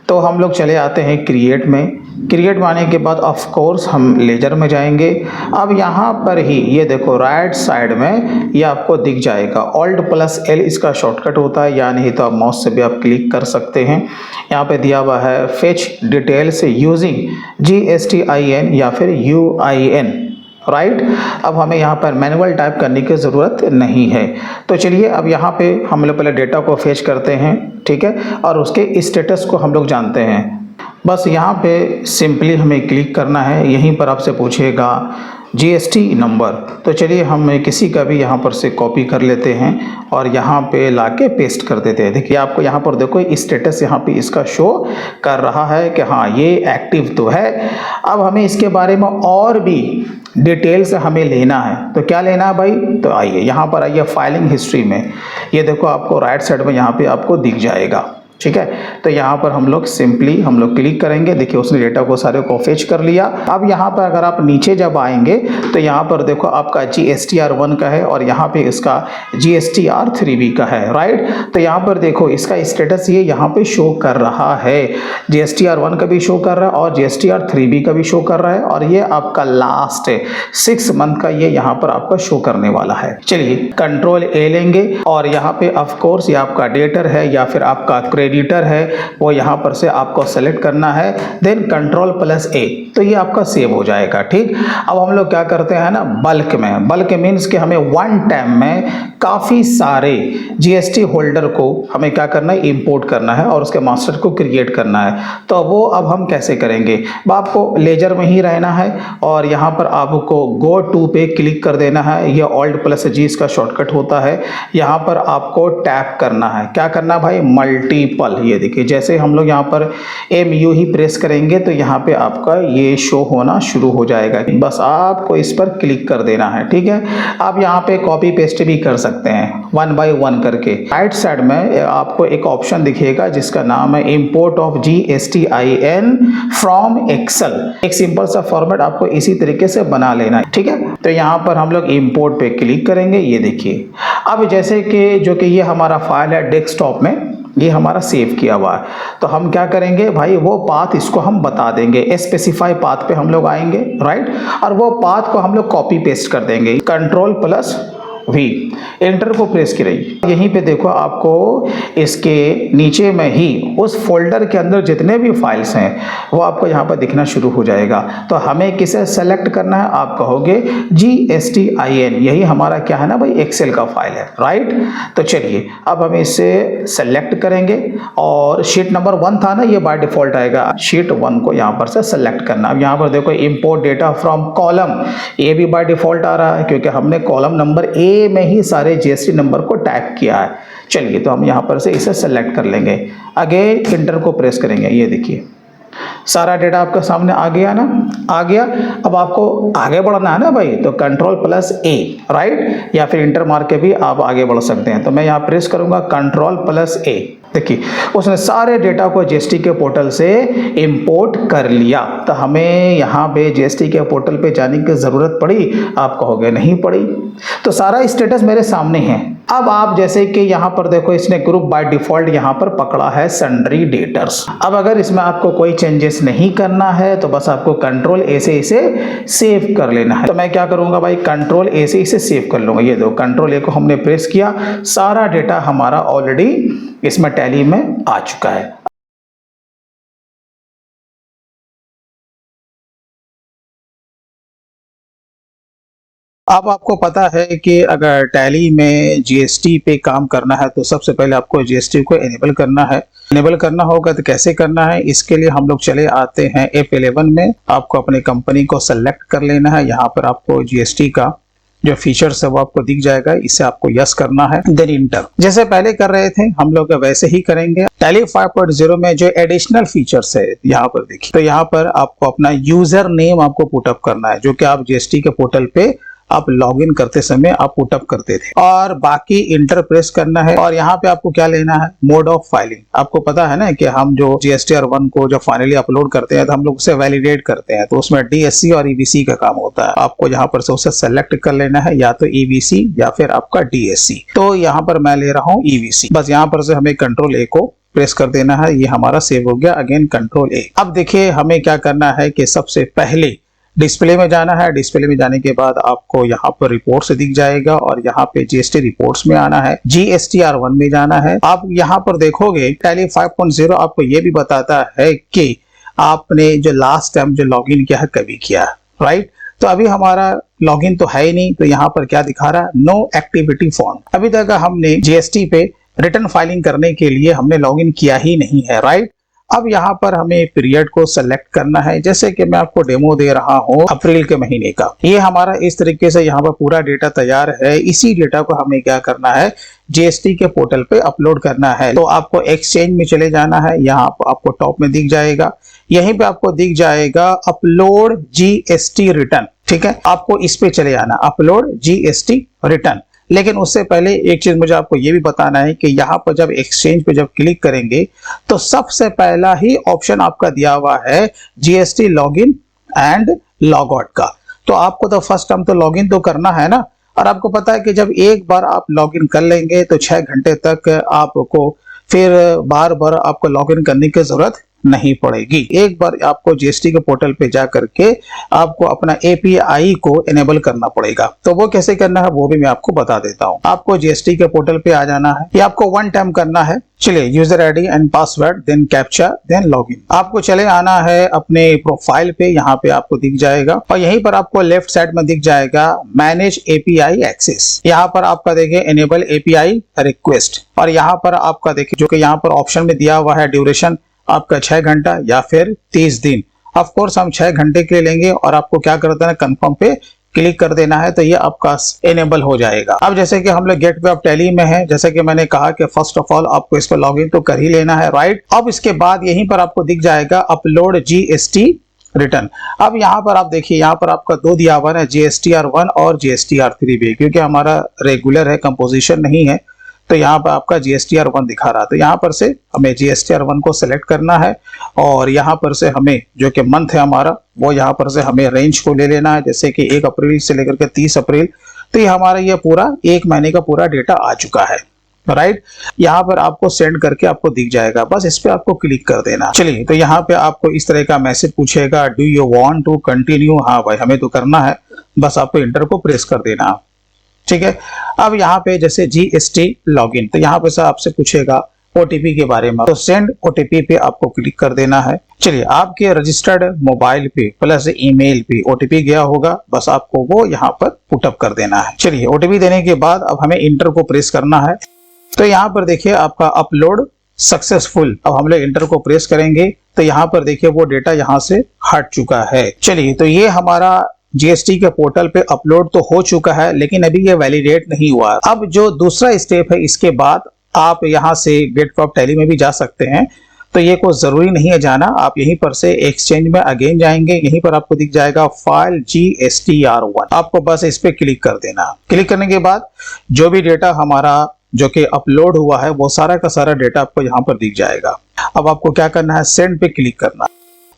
तो हम लोग चले आते हैं क्रिएट में। क्रिएट में आने के बाद ऑफ कोर्स हम लेजर में जाएंगे। अब यहाँ पर ही ये देखो राइट साइड में ये आपको दिख जाएगा Alt+L इसका शॉर्टकट होता है, या नहीं तो आप माउस से भी आप क्लिक कर सकते हैं। यहाँ पे दिया हुआ है फेच डिटेल्स यूजिंग GSTIN या फिर UIN, राइट। अब हमें यहाँ पर मैनुअल टाइप करने की ज़रूरत नहीं है। तो चलिए अब यहाँ पे हम लोग पहले डेटा को फेच करते हैं, ठीक है, और उसके स्टेटस को हम लोग जानते हैं। बस यहाँ पे सिंपली हमें क्लिक करना है। यहीं पर आपसे पूछेगा GST नंबर, तो चलिए हम किसी का भी यहाँ पर से कॉपी कर लेते हैं और यहाँ पे लाके पेस्ट कर देते हैं। देखिए आपको यहाँ पर देखो स्टेटस यहाँ पे इसका शो कर रहा है कि हाँ ये एक्टिव तो है। अब हमें इसके बारे में और भी डिटेल्स हमें लेना है, तो क्या लेना है भाई, तो आइए यहाँ पर आइए फाइलिंग हिस्ट्री में। ये देखो आपको राइट साइड में यहाँ पे आपको दिख जाएगा, ठीक है। तो यहाँ पर हम लोग सिंपली हम लोग क्लिक करेंगे। देखिए उसने डेटा को सारे को फेच कर लिया। अब यहाँ पर अगर आप नीचे जब आएंगे तो यहाँ पर देखो आपका GSTR1 का है और यहाँ पे इसका GSTR3 का है, राइट। तो यहाँ पर देखो इसका स्टेटस ये यहाँ पे शो कर रहा है, GSTR1 का भी शो कर रहा है और GSTR3 का भी शो कर रहा है, और ये आपका लास्ट 6 मंथ का ये यहाँ पर आपका शो करने वाला है। चलिए Ctrl+A लेंगे और यहाँ पे ऑफकोर्स ये आपका डेटर है या फिर आपका क्रेडिटर है, वो यहाँ पर से आपको सेलेक्ट करना है। देन Ctrl+A, तो ये आपका सेव हो जाएगा, ठीक। अब हम लोग क्या करते हैं ना, बल्क में, बल्क मीन्स कि हमें वन टाइम में काफ़ी सारे GST होल्डर को हमें क्या करना है, इंपोर्ट करना है और उसके मास्टर को क्रिएट करना है। तो वो अब हम कैसे करेंगे, आपको लेजर में ही रहना है और यहाँ पर आपको गो टू पे क्लिक कर देना है। ये Alt+G इसका शॉर्टकट होता है। यहाँ पर आपको टैप करना है, क्या करना भाई, मल्टीपल। ये देखिए जैसे हम लोग यहाँ पर MU ही प्रेस करेंगे तो यहाँ पे आपका ये शो होना शुरू हो जाएगा। बस आपको इस पर क्लिक कर देना है, ठीक है। आप यहाँ पे कॉपी पेस्ट भी कर सकते हैं 1 बाय 1 करके। राइट साइड में आपको एक ऑप्शन दिखेगा जिसका नाम है import of GSTIN from excel. एक सिंपल सा फॉर्मेट आपको इसी तरीके से बना लेना है, ठीक है। तो यहाँ पर हम लोग इंपोर्ट पे क्लिक करेंगे। ये देखिए अब जैसे कि जो कि ये हमारा फाइल है डेस्कटॉप में, ये हमारा सेव किया हुआ है, तो हम क्या करेंगे भाई, वो पाथ इसको हम बता देंगे। स्पेसिफाई पाथ पे हम लोग आएंगे, राइट, और वो पाथ को हम लोग कॉपी पेस्ट कर देंगे। Ctrl+V, एंटर को प्रेस करिए। यहीं पे देखो आपको इसके नीचे में ही उस फोल्डर के अंदर जितने भी फाइल्स हैं वो आपको यहाँ पर दिखना शुरू हो जाएगा। तो हमें किसे सेलेक्ट करना है, आप कहोगे GSTIN, यही हमारा क्या है ना भाई, एक्सेल का फाइल है, राइट। तो चलिए अब हम इसे सेलेक्ट करेंगे और शीट नंबर 1 था ना, ये बाय डिफॉल्ट आएगा। शीट 1 को यहाँ पर से सेलेक्ट करना। अब यहाँ पर देखो इंपोर्ट डेटा फ्रॉम कॉलम, ये भी बाय डिफॉल्ट आ रहा है क्योंकि हमने कॉलम नंबर A में ही सारे GST नंबर को टाइप किया है। चलिए तो हम यहाँ पर से इसे सेलेक्ट कर लेंगे। अगेन इंटर को प्रेस करेंगे। ये देखिए सारा डेटा आपके सामने आ गया ना, आ गया। अब आपको आगे बढ़ना है ना भाई, तो Ctrl+A, राइट, या फिर इंटर मार के भी आप आगे बढ़ सकते हैं। तो मैं यहाँ प्रेस करूंगा Ctrl+A। देखिए उसने सारे डेटा को GST के पोर्टल से इंपोर्ट कर लिया। तो हमें यहाँ पे GST के पोर्टल पे जाने की ज़रूरत पड़ी, आप कहोगे नहीं पड़ी। तो सारा स्टेटस मेरे सामने है। अब आप जैसे कि यहाँ पर देखो इसने ग्रुप बाय डिफॉल्ट यहाँ पर पकड़ा है सन्ड्री डेटर्स। अब अगर इसमें आपको कोई चेंजेस नहीं करना है तो बस आपको Ctrl+A से इसे सेव कर लेना है। तो मैं क्या करूँगा भाई, Ctrl+A से इसे सेव कर लूँगा। ये दो Ctrl+A को हमने प्रेस किया, सारा डेटा हमारा ऑलरेडी इसमें टैली में आ चुका है। अब आपको पता है कि अगर टैली में GST पे काम करना है तो सबसे पहले आपको GST को एनेबल करना है। एनेबल करना होगा तो कैसे करना है, इसके लिए हम लोग चले आते हैं F11 में। आपको अपनी कंपनी को सेलेक्ट कर लेना है। यहाँ पर आपको GST का जो फीचर्स है वो आपको दिख जाएगा, इसे आपको यस करना है। देन इंटर, जैसे पहले कर रहे थे हम लोग वैसे ही करेंगे। टैली 5.0 में जो एडिशनल फीचर्स है यहाँ पर देखिए, तो यहाँ पर आपको अपना यूजर नेम आपको पुटअप करना है, जो कि आप GST के पोर्टल पे आप लॉगिन करते समय आप पुटअप करते थे। और बाकी इंटर प्रेस करना है। और यहाँ पे आपको क्या लेना है, मोड ऑफ फाइलिंग। आपको पता है ना कि हम जो GSTR1 को जो फाइनली अपलोड करते हैं तो हम लोग उसे वैलिडेट करते हैं, तो उसमें DSC और EBC का काम होता है। आपको यहाँ पर से उसे सेलेक्ट कर लेना है, या तो EBC या फिर आपका DSC। तो यहाँ पर मैं ले रहा हूँ EBC। बस यहाँ पर से हमें Ctrl+A को प्रेस कर देना है, ये हमारा सेव हो गया। अगेन कंट्रोल ए। अब देखिए हमें क्या करना है कि सबसे पहले डिस्प्ले में जाना है। डिस्प्ले में जाने के बाद आपको यहाँ पर रिपोर्ट्स दिख जाएगा और यहाँ पे जीएसटी रिपोर्ट्स में आना है, GSTR1 में जाना है। आप यहाँ पर देखोगे टैली 5.0 आपको ये भी बताता है कि आपने जो लास्ट टाइम जो लॉगिन किया है कभी किया है, राइट। तो अभी हमारा लॉगिन तो है ही नहीं, तो यहाँ पर क्या दिखा रहा है, नो एक्टिविटी फाउंड। अभी तक हमने जीएसटी पे रिटर्न फाइलिंग करने के लिए हमने लॉगिन किया ही नहीं है, राइट। अब यहाँ पर हमें पीरियड को सेलेक्ट करना है, जैसे कि मैं आपको डेमो दे रहा हूँ अप्रैल के महीने का। ये हमारा इस तरीके से यहाँ पर पूरा डेटा तैयार है। इसी डेटा को हमें क्या करना है, जीएसटी के पोर्टल पे अपलोड करना है। तो आपको एक्सचेंज में चले जाना है, यहाँ पर आपको टॉप में दिख जाएगा, यहीं पे आपको दिख जाएगा अपलोड जीएसटी रिटर्न, ठीक है। आपको इस पे चले जाना, अपलोड जीएसटी रिटर्न। लेकिन उससे पहले एक चीज मुझे आपको ये भी बताना है कि यहाँ पर जब एक्सचेंज पे जब क्लिक करेंगे तो सबसे पहला ही ऑप्शन आपका दिया हुआ है GST login and log out का। तो आपको तो फर्स्ट टाइम तो लॉगिन तो करना है ना, और आपको पता है कि जब एक बार आप लॉगिन कर लेंगे तो 6 घंटे तक आपको फिर बार बार आपको लॉगिन करने की जरूरत नहीं पड़ेगी। एक बार आपको जीएसटी के पोर्टल पे जा करके आपको अपना एपीआई को एनेबल करना पड़ेगा। तो वो कैसे करना है वो भी मैं आपको बता देता हूँ। आपको जीएसटी के पोर्टल पे आ जाना है, ये आपको 1 टाइम करना है। चलिए, user ID and password, then captcha, then login. आपको चले आना है अपने प्रोफाइल पे, यहाँ पे आपको दिख जाएगा और यहीं पर आपको लेफ्ट साइड में दिख जाएगा मैनेज एपीआई एक्सेस। यहाँ पर आपका देखिए एनेबल एपीआई रिक्वेस्ट, और यहाँ पर आपका देखिए जो कि यहाँ पर ऑप्शन में दिया हुआ है ड्यूरेशन आपका 6 घंटा या फिर 30 दिन। ऑफ कोर्स हम 6 घंटे के लिए लेंगे और आपको क्या कर देना है, कंफर्म पे क्लिक कर देना है, तो ये आपका एनेबल हो जाएगा। अब जैसे कि हम लोग गेटवे ऑफ टैली में है, जैसे कि मैंने कहा कि फर्स्ट ऑफ ऑल आपको इस पर लॉगिन तो कर ही लेना है, राइट। अब इसके बाद यहीं पर आपको दिख जाएगा अपलोड जीएसटी रिटर्न। अब यहाँ पर आप देखिए, यहाँ पर आपका 2 दिया हुआ है, GSTR1 और GSTR3 भी, क्योंकि हमारा रेगुलर है, कंपोजिशन नहीं है, तो यहाँ पर आपका GSTR1 दिखा रहा है। तो यहाँ पर से हमें GSTR1 को सेलेक्ट करना है और यहाँ पर से हमें जो कि मंथ है हमारा वो यहाँ पर से हमें रेंज को ले लेना है, जैसे कि 1 अप्रैल से लेकर के 30 अप्रैल। तो ये हमारा ये पूरा 1 महीने का पूरा डेटा आ चुका है, राइट। यहाँ पर आपको सेंड करके आपको दिख जाएगा, बस इस पे आपको क्लिक कर देना। चलिए, तो यहाँ पे आपको इस तरह का मैसेज पूछेगा, do you want to continue. हाँ भाई, हमें तो करना है, बस आपको इंटर को प्रेस कर देना, ठीक है। अब यहाँ पे जैसे जीएसटी लॉगिन, तो यहाँ पे आपसे पूछेगा ओटीपी के बारे में, तो सेंड ओटीपी पे आपको क्लिक कर देना है। चलिए, आपके रजिस्टर्ड मोबाइल पे प्लस ईमेल पे ओटीपी गया होगा, बस आपको वो यहाँ पर पुटअप कर देना है। चलिए, ओटीपी देने के बाद अब हमें इंटर को प्रेस करना है। तो यहाँ पर देखिए आपका अपलोड सक्सेसफुल। अब हम लोग इंटर को प्रेस करेंगे तो यहाँ पर देखिए वो डेटा यहाँ से हट चुका है। चलिए, तो ये हमारा जीएसटी के पोर्टल पे अपलोड तो हो चुका है, लेकिन अभी ये वैलिडेट नहीं हुआ। अब जो दूसरा स्टेप है, इसके बाद आप यहाँ से गेटवे ऑफ टैली में भी जा सकते हैं, तो ये कोई जरूरी नहीं है जाना। आप यहीं पर से एक्सचेंज में अगेन जाएंगे, यहीं पर आपको दिख जाएगा फाइल GSTR1, आपको बस इस पे क्लिक कर देना। क्लिक करने के बाद जो भी डेटा हमारा जो कि अपलोड हुआ है वो सारा का सारा डेटा आपको यहाँ पर दिख जाएगा। अब आपको क्या करना है, सेंड पे क्लिक करना।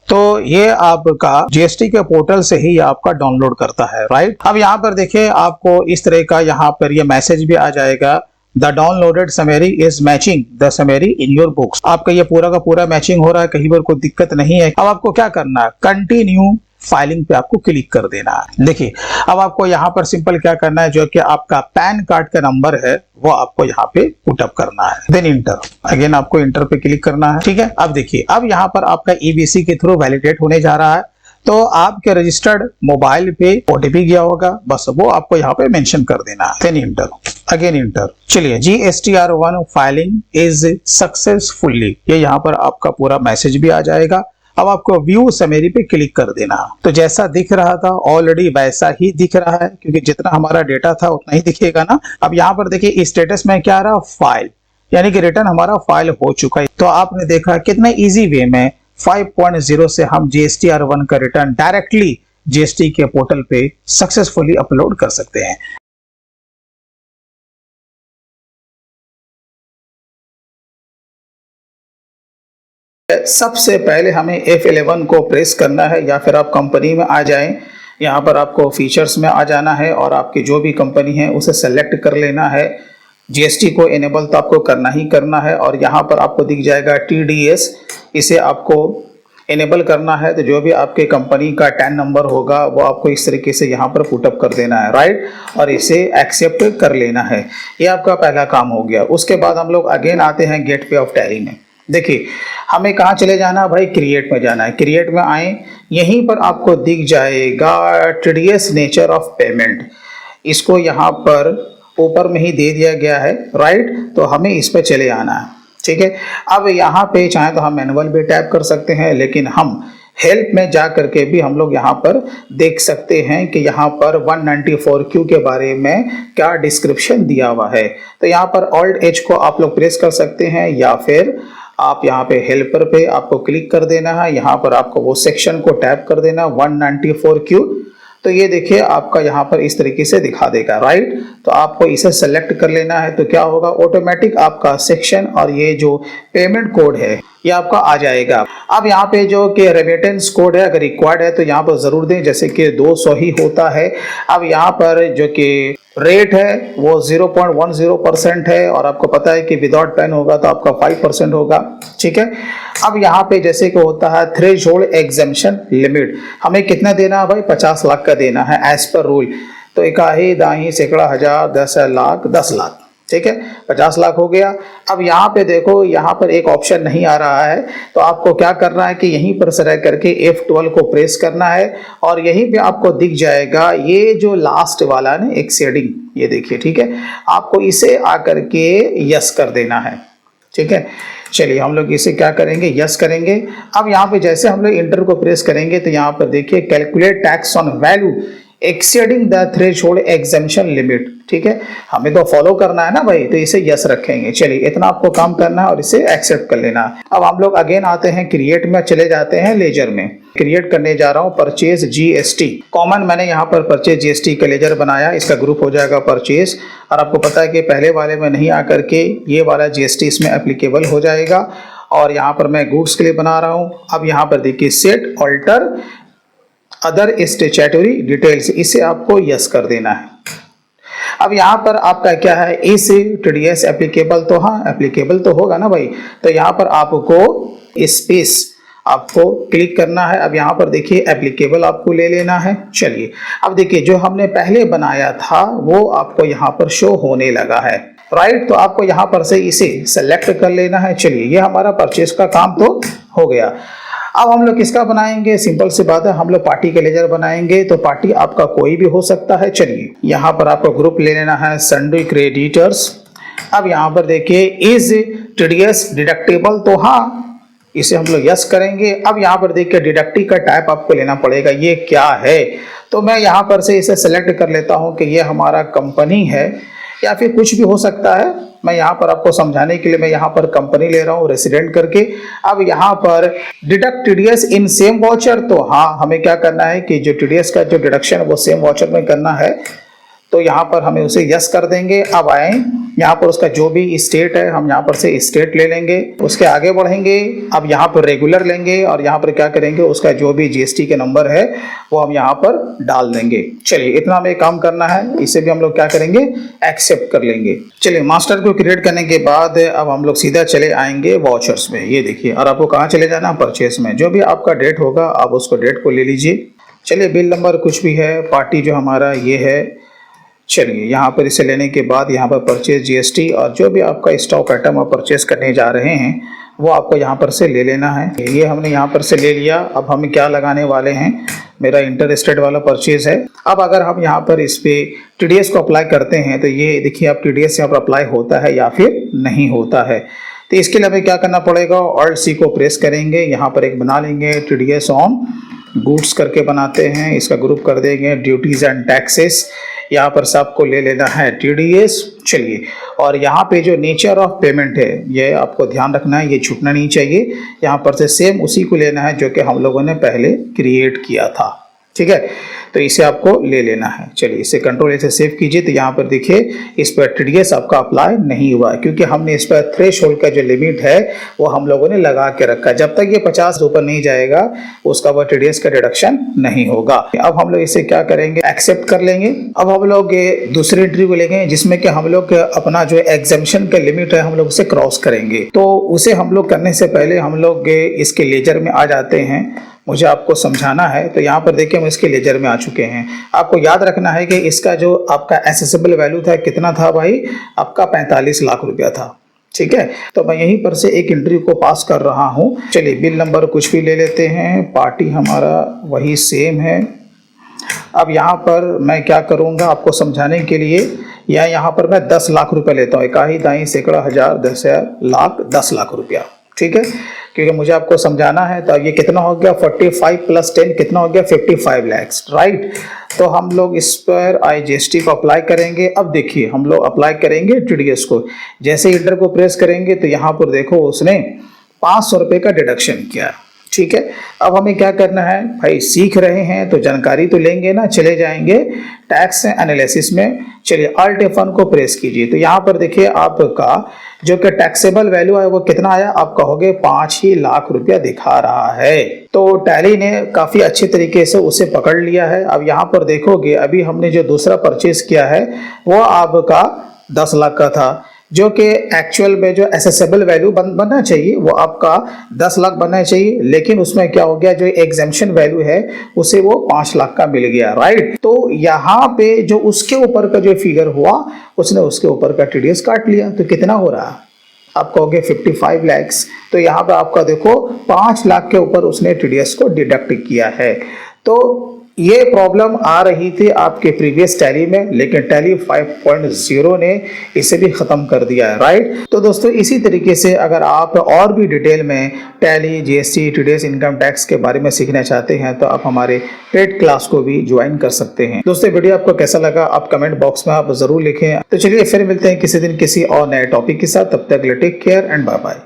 तो ये आपका जीएसटी के पोर्टल से ही आपका डाउनलोड करता है, राइट। अब यहाँ पर देखिए आपको इस तरह का यहाँ पर ये मैसेज भी आ जाएगा, the downloaded summary is matching the summary in your books. आपका ये पूरा का पूरा मैचिंग हो रहा है, कहीं पर कोई दिक्कत नहीं है। अब आपको क्या करना है, कंटिन्यू फाइलिंग पे आपको क्लिक कर देना है। देखिए, अब आपको यहाँ पर सिंपल क्या करना है, जो कि आपका पैन कार्ड का नंबर है वो आपको यहाँ पे पुटअप करना है, देन इंटर। अगेन आपको इंटर पे क्लिक करना है, ठीक है। अब देखिए, अब यहाँ पर आपका ईबीसी के थ्रू वैलिडेट होने जा रहा है, तो आपके रजिस्टर्ड मोबाइल पे ओटीपी गया होगा, बस वो आपको यहाँ पे मेंशन कर देना है, देन इंटर, अगेन इंटर। चलिए, GSTR1 फाइलिंग इज सक्सेसफुली, ये यहाँ पर आपका पूरा मैसेज भी आ जाएगा। अब आपको व्यू समरी पे क्लिक कर देना। तो जैसा दिख रहा था ऑलरेडी वैसा ही दिख रहा है, क्योंकि जितना हमारा डेटा था उतना ही दिखेगा ना। अब यहाँ पर देखिए स्टेटस में क्या रहा, फाइल, यानी कि रिटर्न हमारा फाइल हो चुका है। तो आपने देखा कितने इजी वे में 5.0 से हम GSTR1 का रिटर्न डायरेक्टली जीएसटी के पोर्टल पे सक्सेसफुली अपलोड कर सकते हैं। सबसे पहले हमें F11 को प्रेस करना है, या फिर आप कंपनी में आ जाएं, यहाँ पर आपको फीचर्स में आ जाना है और आपकी जो भी कंपनी है उसे सेलेक्ट कर लेना है। जीएसटी को इनेबल तो आपको करना ही करना है। और यहाँ पर आपको दिख जाएगा टीडीएस, इसे आपको इनेबल करना है। तो जो भी आपके कंपनी का टैन नंबर होगा वो आपको इस तरीके से यहाँ पर पुटअप कर देना है, राइट, और इसे एक्सेप्ट कर लेना है। ये आपका पहला काम हो गया। उसके बाद हम लोग अगेन आते हैं गेट पे ऑफ टैली में। देखिए हमें कहाँ चले जाना है भाई, क्रिएट में जाना है। क्रिएट में आए, यहीं पर आपको दिख जाएगा टीडीएस नेचर ऑफ पेमेंट, इसको यहाँ पर ऊपर में ही दे दिया गया है, राइट। तो हमें इस पर चले आना है, ठीक है। अब यहाँ पे चाहे तो हम मैनुअल भी टैप कर सकते हैं, लेकिन हम हेल्प में जा करके भी हम लोग यहाँ पर देख सकते हैं कि यहाँ पर 194Q के बारे में क्या डिस्क्रिप्शन दिया हुआ है। तो यहाँ पर ऑल्ट एच को आप लोग प्रेस कर सकते हैं, या फिर आप यहाँ पे हेल्पर पे आपको क्लिक कर देना है। यहाँ पर आपको वो सेक्शन को टैप कर देना 194Q। तो ये देखिए आपका यहाँ पर इस तरीके से दिखा देगा, राइट। तो आपको इसे सेलेक्ट कर लेना है। तो क्या होगा, ऑटोमेटिक आपका सेक्शन और ये जो पेमेंट कोड है ये आपका आ जाएगा। अब यहाँ पे जो कि रेमिटेंस कोड है अगर रिक्वायर्ड है तो यहाँ पर जरूर दें, जैसे कि 200 ही होता है। अब यहाँ पर जो कि रेट है वो 0.10% है, और आपको पता है कि विदाउट पेन होगा तो आपका 5% होगा, ठीक है। अब यहाँ पे जैसे कि होता है थ्रेशोल्ड एग्जेम्पशन लिमिट, हमें कितना देना है भाई, 50 लाख का देना है एज पर रूल। तो इकाई दाही सैकड़ा हजार 10 लाख 10 लाख, ठीक है, 50 लाख हो गया। अब यहाँ पे देखो, यहाँ पर एक ऑप्शन नहीं आ रहा है, तो आपको क्या करना है कि यहीं पर सेलेक्ट करके F12 को प्रेस करना है, और यहीं पे आपको दिख जाएगा ये जो लास्ट वाला ना एक्सेडिंग, ये देखिए, ठीक है। आपको इसे आकर के यस कर देना है, ठीक है। चलिए हम लोग इसे क्या करेंगे, यस करेंगे। अब यहाँ पे जैसे हम लोग इंटर को प्रेस करेंगे तो यहाँ पर देखिए calculate tax on value exceeding the threshold exemption limit, ठीक है। हमें तो फॉलो करना है ना भाई, तो इसे यस रखेंगे। चलिए इतना आपको काम करना है और इसे एक्सेप्ट कर लेना। अब हम लोग अगेन आते हैं क्रिएट में, चले जाते हैं लेजर में। क्रिएट करने जा रहा हूँ परचेज जीएसटी कॉमन। मैंने यहाँ पर परचेज जीएसटी का लेजर बनाया, इसका ग्रुप हो जाएगा परचेज। और आपको पता है कि पहले वाले में नहीं आकर के ये वाला जीएसटी इसमें एप्लीकेबल हो जाएगा। और यहाँ पर मैं गुड्स के लिए बना रहा हूँ। अब यहाँ पर देखिए set alter other statutory details, इसे आपको यस कर देना है। अब यहाँ पर आपका क्या है, इस टीडीएस एप्लीकेबल, तो हाँ एप्लीकेबल तो होगा ना भाई। तो यहाँ पर आपको स्पेस आपको क्लिक करना है। अब यहाँ पर देखिए एप्लीकेबल आपको ले लेना है। चलिए अब देखिए जो हमने पहले बनाया था वो आपको यहाँ पर शो होने लगा है, राइट। तो आपको यहाँ पर से इसे सेलेक्ट कर लेना है। चलिए ये हमारा परचेज का काम तो हो गया। अब हम लोग किसका बनाएंगे, सिंपल सी बात है, हम लोग पार्टी के लेजर बनाएंगे। तो पार्टी आपका कोई भी हो सकता है। चलिए यहाँ पर आपको ग्रुप ले लेना है सन्ड्री क्रेडिटर्स। अब यहाँ पर देखिए इज टीडीएस डिडक्टेबल, तो हाँ इसे हम लोग यस करेंगे। अब यहाँ पर देखिए डिडक्टी का टाइप आपको लेना पड़ेगा, ये क्या है। तो मैं यहाँ पर से इसे सेलेक्ट कर लेता हूँ कि ये हमारा कंपनी है या फिर कुछ भी हो सकता है। मैं यहाँ पर आपको समझाने के लिए मैं यहाँ पर कंपनी ले रहा हूँ रेसिडेंट करके। अब यहाँ पर deduct TDS in same voucher, तो हाँ हमें क्या करना है कि जो टीडीएस का जो डिडक्शन है वो सेम वाउचर में करना है। तो यहाँ पर हमें उसे यस कर देंगे। अब आए यहाँ पर उसका जो भी स्टेट है हम यहाँ पर से स्टेट ले लेंगे, उसके आगे बढ़ेंगे। अब यहाँ पर रेगुलर लेंगे और यहाँ पर क्या करेंगे, उसका जो भी जीएसटी के नंबर है वो हम यहाँ पर डाल देंगे। चलिए इतना हमें काम करना है, इसे भी हम लोग क्या करेंगे, एक्सेप्ट कर लेंगे। चलिए मास्टर को क्रिएट करने के बाद अब हम लोग सीधा चले आएंगे वाउचर्स में। ये देखिए, और आपको कहाँ चले जाना, परचेस में। जो भी आपका डेट होगा आप उसको डेट को ले लीजिए। चलिए बिल नंबर कुछ भी है, पार्टी जो हमारा ये है। चलिए यहाँ पर इसे लेने के बाद यहाँ पर परचेज जीएसटी और जो भी आपका स्टॉक आइटम आप परचेज करने जा रहे हैं वो आपको यहाँ पर से ले लेना है। ये हमने यहाँ पर से ले लिया। अब हम क्या लगाने वाले हैं, मेरा इंटर स्टेट वाला परचेज है। अब अगर हम यहाँ पर इस पे टीडीएस को अप्लाई करते हैं तो ये देखिए आप टीडीएस यहाँ पर अप्लाई होता है या फिर नहीं होता है। तो इसके लिए हमें क्या करना पड़ेगा, ऑल्ट सी को प्रेस करेंगे, यहाँ पर एक बना लेंगे टीडीएस ऑन गुड्स करके बनाते हैं। इसका ग्रुप कर देंगे ड्यूटीज एंड टैक्सेस। यहाँ पर सबको ले लेना है टीडीएस। चलिए, और यहाँ पे जो नेचर ऑफ पेमेंट है ये आपको ध्यान रखना है, ये छूटना नहीं चाहिए। यहाँ पर से सेम उसी को लेना है जो कि हम लोगों ने पहले क्रिएट किया था, ठीक है, तो इसे आपको ले लेना है। चलिए इसे कंट्रोल से सेव कीजिए। तो यहाँ पर देखिए इस पर टीडीएस आपका अप्लाई नहीं हुआ क्योंकि हमने इस पर थ्रेशोल्ड का जो लिमिट है वो हम लोगों ने लगा के रखा। जब तक ये 50 से ऊपर नहीं जाएगा उसका वह टीडीएस का डिडक्शन नहीं होगा। अब हम लोग इसे क्या करेंगे, एक्सेप्ट कर लेंगे। अब हम लोग दूसरी एंट्री को लेंगे जिसमें कि हम लोग अपना जो एग्जेम्पशन का लिमिट है हम लोग उसे क्रॉस करेंगे। तो उसे हम लोग करने से पहले हम लोग इसके लेजर में आ जाते हैं। मुझे आपको समझाना है। तो यहाँ पर देखिए हम इसके लेजर में आ चुके हैं। आपको याद रखना है कि इसका जो आपका एसेसिबल वैल्यू था कितना था भाई, आपका 45 लाख रुपया था। ठीक है, तो मैं यहीं पर से एक एंट्री को पास कर रहा हूँ। चलिए बिल नंबर कुछ भी ले लेते हैं, पार्टी हमारा वही सेम है। अब यहाँ पर मैं क्या करूँगा आपको समझाने के लिए, या यहाँ पर मैं 10 लाख रुपया लेता हूँ। इकाई दाई सैकड़ा हजार 10,000 लाख 10 लाख रुपया। ठीक है, क्योंकि मुझे आपको समझाना है। तो अब ये कितना हो गया, 45 + 10 कितना हो गया, 55 लाख, राइट। तो हम लोग इस पर IGST को अप्लाई करेंगे। अब देखिए हम लोग अप्लाई करेंगे टीडीएस को। जैसे इंटर को प्रेस करेंगे तो यहाँ पर देखो उसने 500 रुपये का डिडक्शन किया। ठीक है, अब हमें क्या करना है भाई, सीख रहे हैं तो जानकारी तो लेंगे ना। चले जाएंगे टैक्स एनालिसिस में। चलिए अल्ट F1 को प्रेस कीजिए। तो यहाँ पर देखिए आपका जो कि टैक्सेबल वैल्यू है वो कितना आया, आप कहोगे 5 ही लाख रुपया दिखा रहा है। तो टैली ने काफी अच्छे तरीके से उसे पकड़ लिया है। अब यहाँ पर देखोगे अभी हमने जो दूसरा परचेज किया है वो आपका 10 लाख का था, जो कि एक्चुअल में जो एसेसेबल वैल्यू बनना चाहिए वो आपका 10 लाख बनना चाहिए। लेकिन उसमें क्या हो गया, जो एग्जेम्पशन वैल्यू है उसे वो 5 लाख का मिल गया, राइट। तो यहाँ पे जो उसके ऊपर का जो फिगर हुआ उसने उसके ऊपर का टीडीएस काट लिया। तो कितना हो रहा, आप कहोगे 55 लाख। तो यहाँ पे आपका देखो 5 लाख के ऊपर उसने टीडीएस को डिडक्ट किया है। तो ये प्रॉब्लम आ रही थी आपके प्रीवियस टैली में, लेकिन टैली 5.0 ने इसे भी खत्म कर दिया है, राइट। तो दोस्तों इसी तरीके से अगर आप और भी डिटेल में tally, GST, TDS, income tax के बारे में सीखना चाहते हैं तो आप हमारे पेड क्लास को भी ज्वाइन कर सकते हैं। दोस्तों वीडियो आपको कैसा लगा आप कमेंट बॉक्स में आप जरूर लिखें। तो चलिए फिर मिलते हैं किसी दिन किसी और नए टॉपिक के साथ। तब तक take care and bye bye.